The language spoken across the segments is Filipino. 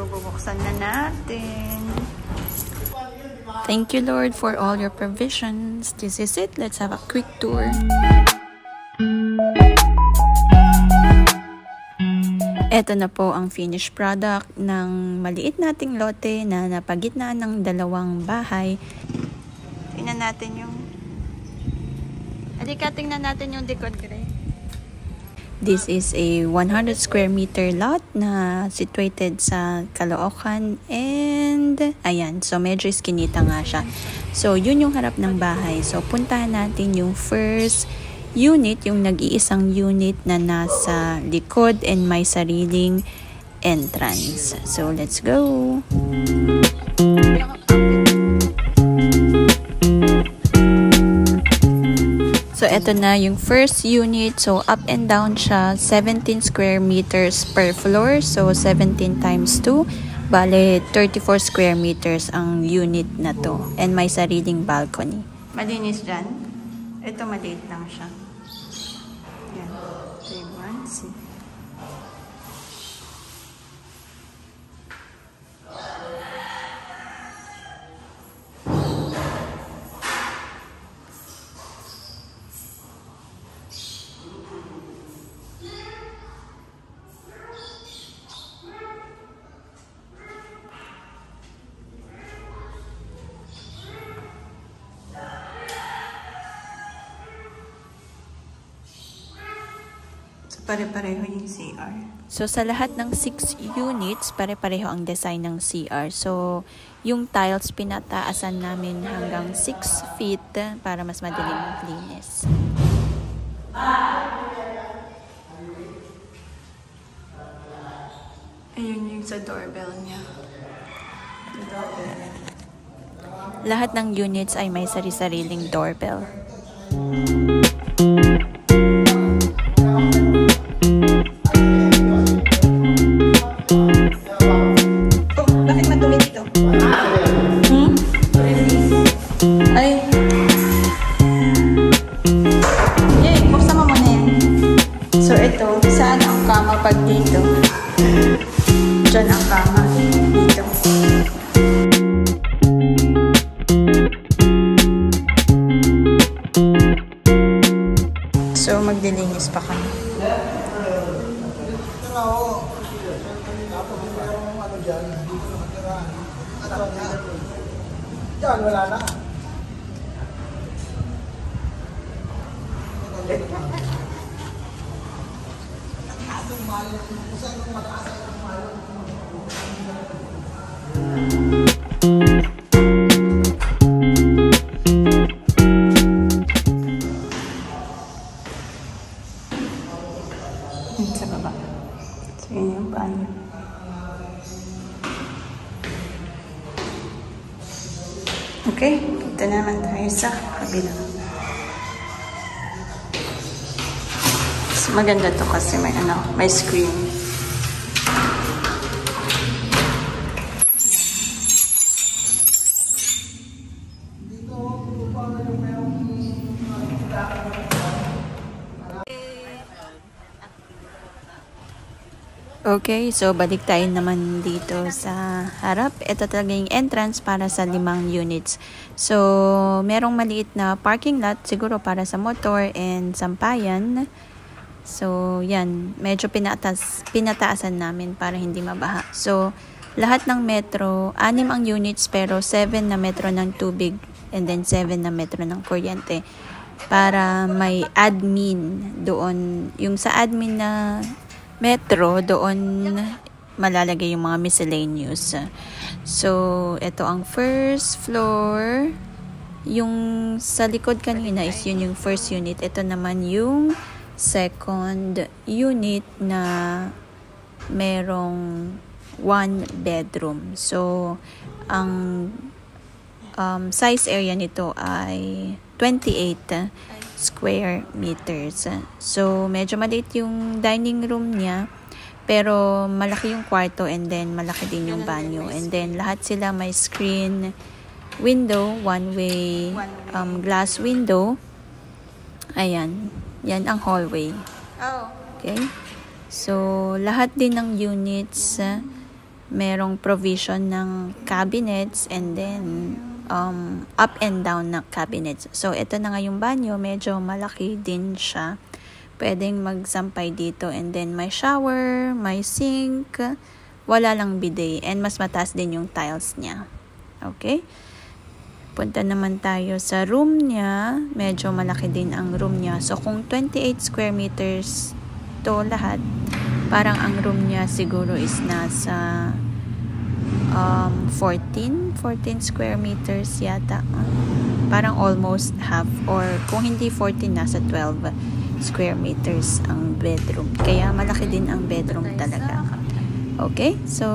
So, bubuksan na natin. Thank you, Lord, for all your provisions. This is it. Let's have a quick tour. Ito na po ang finished product ng maliit nating lote na napagitnaan ng dalawang bahay. Tingnan natin yung... Halika, tingnan natin yung decor, Gray. This is a 100 square meter lot na situated sa Caloocan and ayan, so medyo iskinita nga siya. So yun yung harap ng bahay. So puntahan natin yung first unit, yung nag-iisang unit na nasa likod and may sariling entrance. So let's go! So, ito na yung first unit. So, up and down siya. 17 square meters per floor. So, 17 times 2. Bale, 34 square meters ang unit na to. And may sariling balcony. Malinis dyan. Ito, maliit lang siya. Yan. Okay, one, see. Pare-pareho yung CR. So, sa lahat ng 6 units, pare-pareho ang design ng CR. So, yung tiles pinataasan namin hanggang 6 feet para mas madaling maglinis. Ayun yung sa doorbell niya. Doorbell. Lahat ng units ay may sari-sariling doorbell. Pag dito, dyan ang kama, dito. So, maglilinis pa kami. Diyan, wala na. Sa baba. So, yun yung banyo. Okay, ito naman tayo sa kabila. Maganda to kasi may may screen. Okay, so balik tayo naman dito sa harap. Ito talaga yung entrance para sa 5 units. So, merong maliit na parking lot siguro para sa motor and sampayan. So, yan. Medyo pinataasan namin para hindi mabaha. So, lahat ng metro, 6 ang units pero 7 na metro ng tubig and then 7 na metro ng kuryente. Para may admin doon. Yung sa admin na metro, doon malalagay yung mga miscellaneous. So, ito ang first floor. Yung sa likod kanina is yun yung first unit. Ito naman yung second unit na merong 1 bedroom. So, ang size area nito ay 28 square meters. So, medyo maliit yung dining room niya, pero malaki yung kwarto and then malaki din yung banyo. And then, lahat sila may screen window, one-way glass window. Ayan. Yan ang hallway. Okay? So, lahat din ng units merong provision ng cabinets and then up and down na cabinets. So, ito na nga yung banyo. Medyo malaki din siya. Pwedeng magsampay dito. And then, may shower, may sink. Wala lang bidet. And mas mataas din yung tiles niya. Okay? Punta naman tayo sa room niya. Medyo malaki din ang room niya. So, kung 28 square meters to lahat, parang ang room niya siguro is nasa 14 square meters yata. Parang almost half, or kung hindi 14, nasa 12 square meters ang bedroom. Kaya malaki din ang bedroom talaga. Okay, so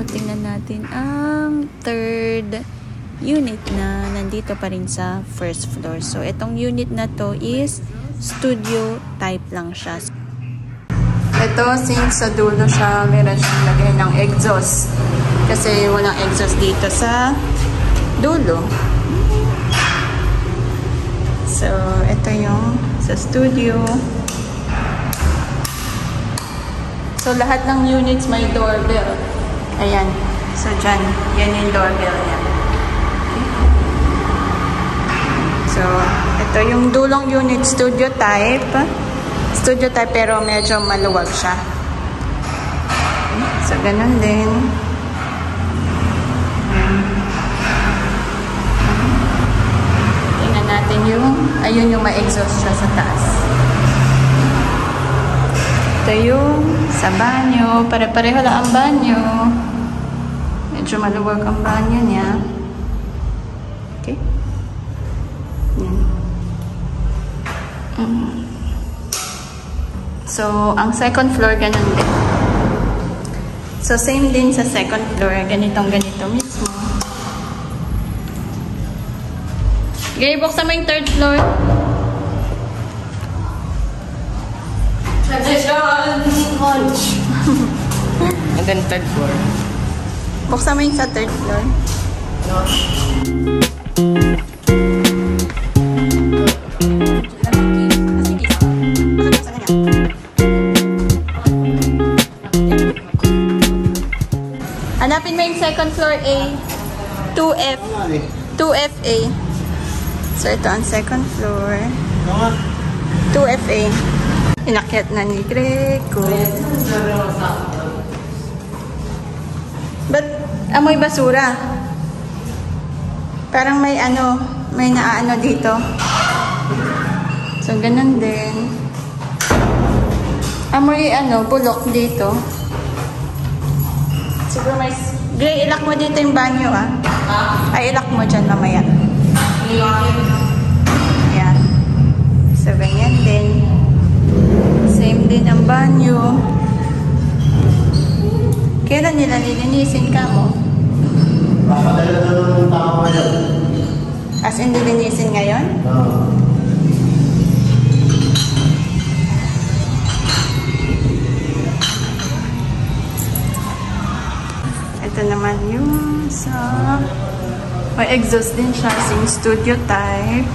tingnan natin ang third unit na nandito pa rin sa first floor. So itong unit na to is studio type lang siya. Ito, since sa dulo siya, meron siyang lagay ng exhaust. Kasi walang exhaust dito sa dulo. So, ito yung sa studio. So, lahat ng units may doorbell. Ayan. So, dyan. Yan yung doorbell niya. So, ito yung dulong unit, studio type. Studio type pero medyo maluwag siya. So, ganun din. Tingnan natin yung, ayun yung ma-exhaust siya sa taas. Ito yung sa banyo. Pare-pareho lang ang banyo. Medyo maluwag ang banyo niya. Okay. Yan. So, ang second floor, ganun din. So, same din sa second floor. Ganito mismo. Okay, buksan mo yung third floor. Transition! And then third floor. Buksan mo yung sa third floor. No. Hanapin mo yung second floor A. 2FA. So, ito ang second floor. 2FA. Inakyat na ni Greco. Ba't amoy basura? Parang may may naaano dito. So, ganun din. Amoy bulok dito. Siguro may... Gray, ilak mo dito yung banyo, ah. Ay, ilak mo dyan mamaya. Ayan. So, ganyan din. Same din ang banyo. Kailan nila nilinisin ka mo? Papadala na ng tao ngayon. As in, nilinisin ngayon? Oo. Ito naman yung sa... May exhaust din siya, sing studio type.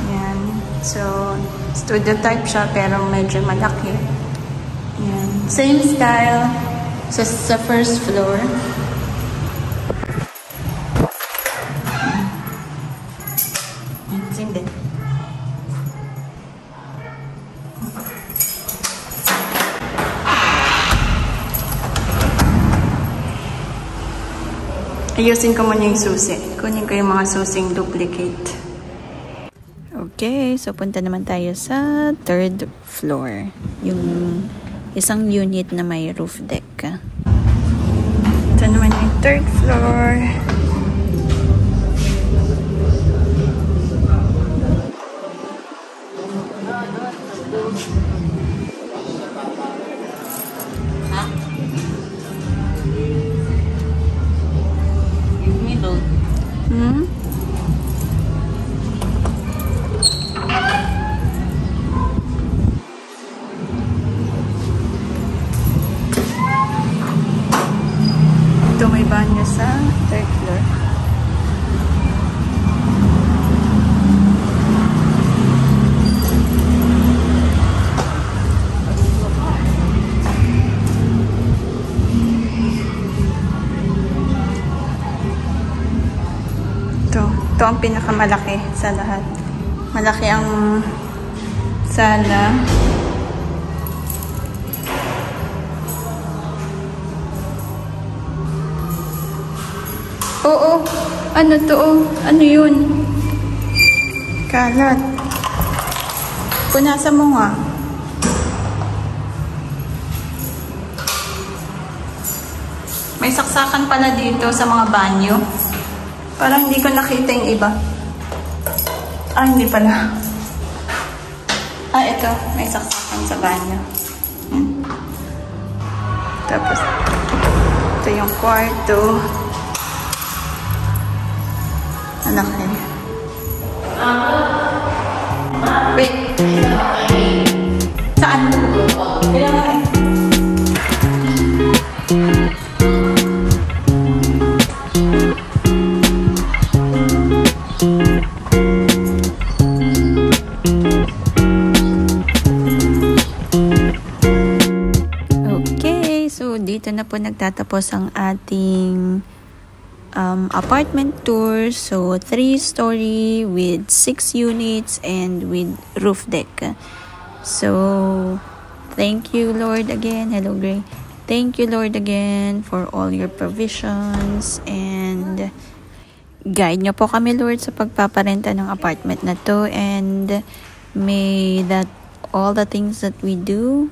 Ayan. So, studio type siya pero medyo malaki. Ayan. Same style sa first floor. Same din. Ayusin ko muna yung susi. Kunin ko yung mga susing duplicate. Okay, so punta naman tayo sa third floor. Yung isang unit na may roof deck. Ito naman yung third floor. Ito may banyo sa third floor. Ito ang pinakamalaki sa lahat. Malaki ang sala. Oo. Ano to? Ano yun? Kalat. Punasan mo nga. May saksakan pala dito sa mga banyo. Parang hindi ko nakita yung iba. Hindi pala. Ito. May saksakan sa banyo. Tapos, ito yung kwarto. Malaki. Wait. Saan? Kailangan dito na po nagtatapos ang ating apartment tour. So, 3-story with 6 units and with roof deck. So, thank you, Lord, again. Hello, Gray. Thank you, Lord, again for all your provisions and guide nyo po kami, Lord, sa pagpaparenta ng apartment na to, and may that all the things that we do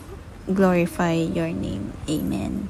glorify your name. Amen.